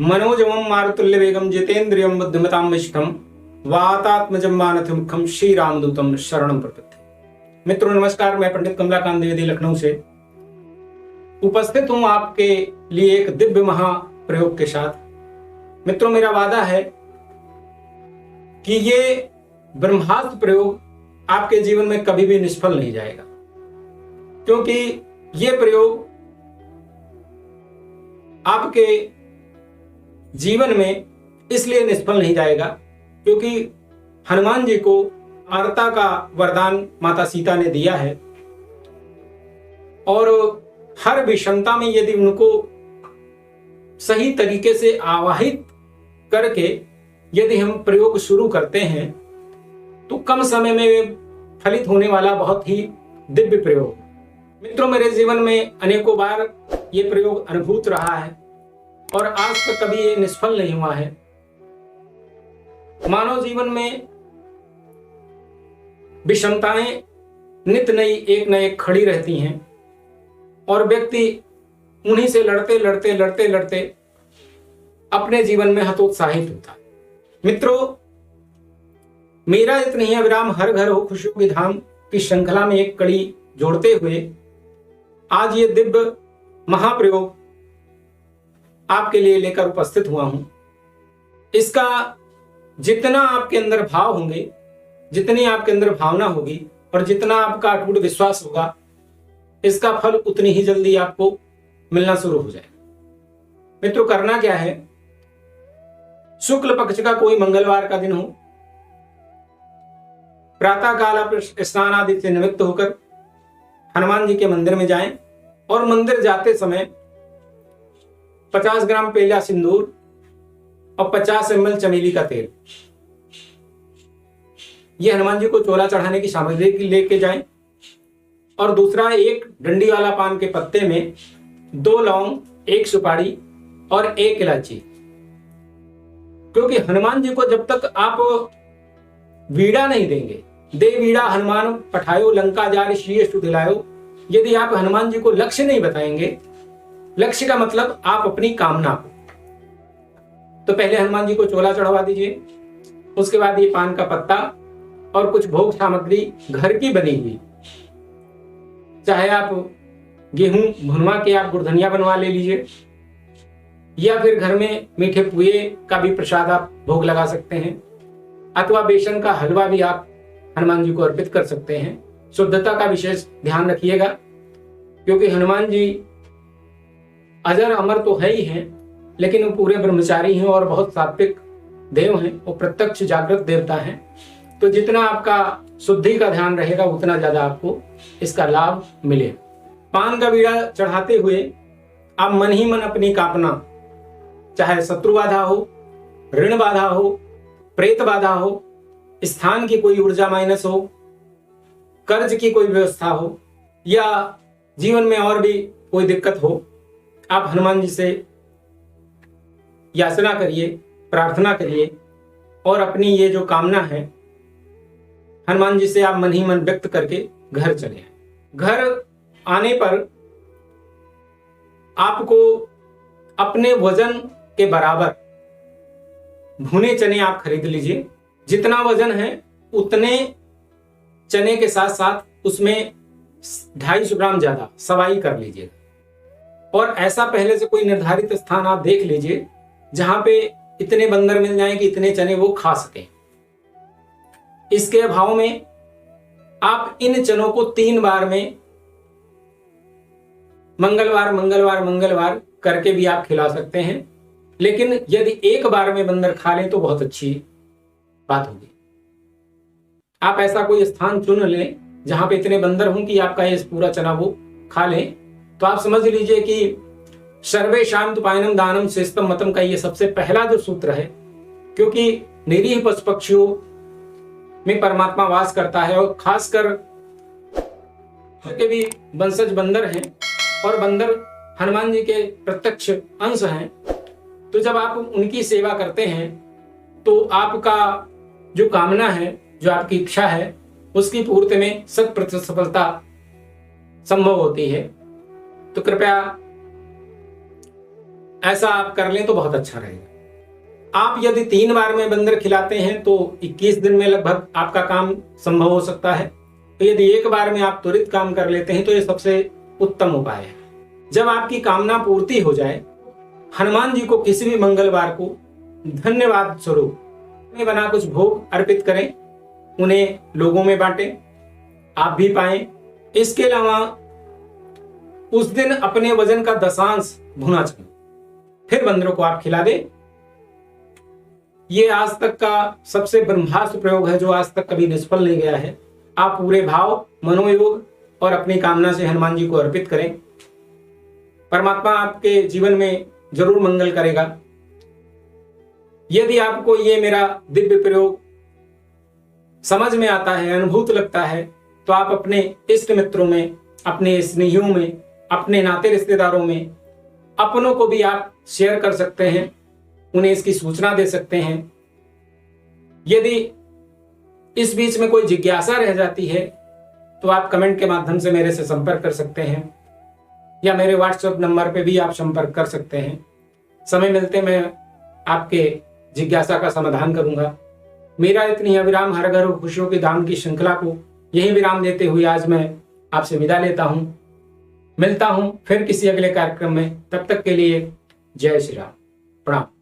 मनोजवम मारुतुल्य वेगम जितेन्द्रियम बुद्धिमताम वरिष्ठम वातात्मजं मानथं मुखम श्री रामदूतम शरणं प्रपद्ये। मित्रों नमस्कार, मैं पंडित कमलाकांत द्विवेदी लखनऊ से उपस्थित हूं आपके लिए एक दिव्य महाप्रयोग के साथ। मित्रों, मेरा वादा है कि ये ब्रह्मास्त्र प्रयोग आपके जीवन में कभी भी निष्फल नहीं जाएगा, क्योंकि ये प्रयोग आपके जीवन में इसलिए निष्फल नहीं जाएगा क्योंकि हनुमान जी को आर्ता का वरदान माता सीता ने दिया है, और हर विषमता में यदि उनको सही तरीके से आवाहित करके यदि हम प्रयोग शुरू करते हैं तो कम समय में फलित होने वाला बहुत ही दिव्य प्रयोग। मित्रों, मेरे जीवन में अनेकों बार ये प्रयोग अनुभूत रहा है और आज तक कभी ये निष्फल नहीं हुआ है। मानव जीवन में विषमताएं नित नई एक न एक खड़ी रहती हैं और व्यक्ति उन्हीं से लड़ते लड़ते लड़ते लड़ते अपने जीवन में हतोत्साहित होता है। मित्रों, मेरा इतनी ही अविराम हर घर हो खुशियों की धाम की श्रृंखला में एक कड़ी जोड़ते हुए आज ये दिव्य महाप्रयोग आपके लिए लेकर उपस्थित हुआ हूं। इसका जितना आपके अंदर भाव होंगे, जितनी आपके अंदर भावना होगी और जितना आपका अटूट विश्वास होगा, इसका फल उतनी ही जल्दी आपको मिलना शुरू हो जाएगा। मित्रों, करना क्या है, शुक्ल पक्ष का कोई मंगलवार का दिन हो, प्रातः काल आप स्नान आदि से निवृत्त होकर हनुमान जी के मंदिर में जाएं और मंदिर जाते समय 50 ग्राम पेला सिंदूर और 50 ml चमेली का तेल, ये हनुमान जी को चोला चढ़ाने की सामग्री लेके जाएं। और दूसरा, एक डंडी वाला पान के पत्ते में 2 लौंग, 1 सुपारी और 1 इलायची, क्योंकि हनुमान जी को जब तक आप वीड़ा नहीं देंगे, दे वीड़ा हनुमान पठायो लंका जारि श्री अष्टु दिलायो, यदि आप हनुमान जी को लक्ष्य नहीं बताएंगे, लक्ष्य का मतलब आप अपनी कामना को, तो पहले हनुमान जी को चोला चढ़वा दीजिए। उसके बाद ये पान का पत्ता और कुछ भोग सामग्री घर की बनी हुई, चाहे आप गेहूं भुनवा के आप गुड़धनिया बनवा ले लीजिए, या फिर घर में मीठे पुए का भी प्रसाद आप भोग लगा सकते हैं, अथवा बेसन का हलवा भी आप हनुमान जी को अर्पित कर सकते हैं। शुद्धता का विशेष ध्यान रखिएगा, क्योंकि हनुमान जी अजर अमर तो है ही हैं, लेकिन वो पूरे ब्रह्मचारी हैं और बहुत सात्विक देव हैं, वो प्रत्यक्ष जागृत देवता हैं। तो जितना आपका शुद्धि का ध्यान रहेगा उतना ज्यादा आपको इसका लाभ मिले। पान का बीड़ा चढ़ाते हुए आप मन ही मन अपनी कामना, चाहे शत्रु बाधा हो, ऋण बाधा हो, प्रेत बाधा हो, स्थान की कोई ऊर्जा माइनस हो, कर्ज की कोई व्यवस्था हो, या जीवन में और भी कोई दिक्कत हो, आप हनुमान जी से याचना करिए, प्रार्थना करिए और अपनी ये जो कामना है हनुमान जी से आप मन ही मन व्यक्त करके घर चले आए। घर आने पर आपको अपने वजन के बराबर भुने चने आप खरीद लीजिए। जितना वजन है उतने चने के साथ साथ उसमें 250 ग्राम ज्यादा सवाई कर लीजिएगा, और ऐसा पहले से कोई निर्धारित स्थान आप देख लीजिए जहां पे इतने बंदर मिल जाएं कि इतने चने वो खा सकें। इसके अभाव में आप इन चनों को 3 बार में मंगलवार मंगलवार मंगलवार करके भी आप खिला सकते हैं, लेकिन यदि एक बार में बंदर खा लें तो बहुत अच्छी बात होगी। आप ऐसा कोई स्थान चुन लें जहां पे इतने बंदर हों कि आपका ये पूरा चना वो खा लें, तो आप समझ लीजिए कि सर्वे शांत पायनम दानम श्रेष्ठम मतम का ये सबसे पहला जो सूत्र है, क्योंकि निरीह पशु पक्षियों में परमात्मा वास करता है और खासकर के भी वंशज बंदर हैं और बंदर हनुमान जी के प्रत्यक्ष अंश हैं। तो जब आप उनकी सेवा करते हैं तो आपका जो कामना है, जो आपकी इच्छा है, उसकी पूर्ति में 100% सफलता संभव होती है। तो कृपया ऐसा आप कर लें तो बहुत अच्छा रहेगा। आप यदि 3 बार में बंदर खिलाते हैं तो 21 दिन में लगभग आपका काम संभव हो सकता है। तो यदि 1 बार में आप त्वरित काम कर लेते हैं तो ये सबसे उत्तम उपाय है। जब आपकी कामना पूर्ति हो जाए, हनुमान जी को किसी भी मंगलवार को धन्यवाद स्वरूप में बना कुछ भोग अर्पित करें, उन्हें लोगों में बांटें, आप भी पाएं। इसके अलावा उस दिन अपने वजन का 10 भुना चावल फिर बंदरों को आप खिला दें। ये आज तक का सबसे ब्रह्मास्त्र प्रयोग है जो आज तक कभी निष्फल नहीं गया है। आप पूरे भाव, मनोयोग और अपनी कामना से हनुमान जी को अर्पित करें। परमात्मा आपके जीवन में जरूर मंगल करेगा। यदि आपको ये मेरा दिव्य प्रयोग समझ में आता है, अनुभूत लगता है, तो आप अपने इष्ट मित्रों में, अपने स्नेहियों में, अपने नाते रिश्तेदारों में, अपनों को भी आप शेयर कर सकते हैं, उन्हें इसकी सूचना दे सकते हैं। यदि इस बीच में कोई जिज्ञासा रह जाती है तो आप कमेंट के माध्यम से मेरे से संपर्क कर सकते हैं या मेरे व्हाट्सएप नंबर पे भी आप संपर्क कर सकते हैं। समय मिलते मैं आपके जिज्ञासा का समाधान करूंगा। मेरा इतनी अविराम हर घर खुशियों की धाम की श्रृंखला को यही विराम देते हुए आज मैं आपसे विदा लेता हूं। मिलता हूं फिर किसी अगले कार्यक्रम में। तब तक के लिए जय श्री राम, प्रणाम।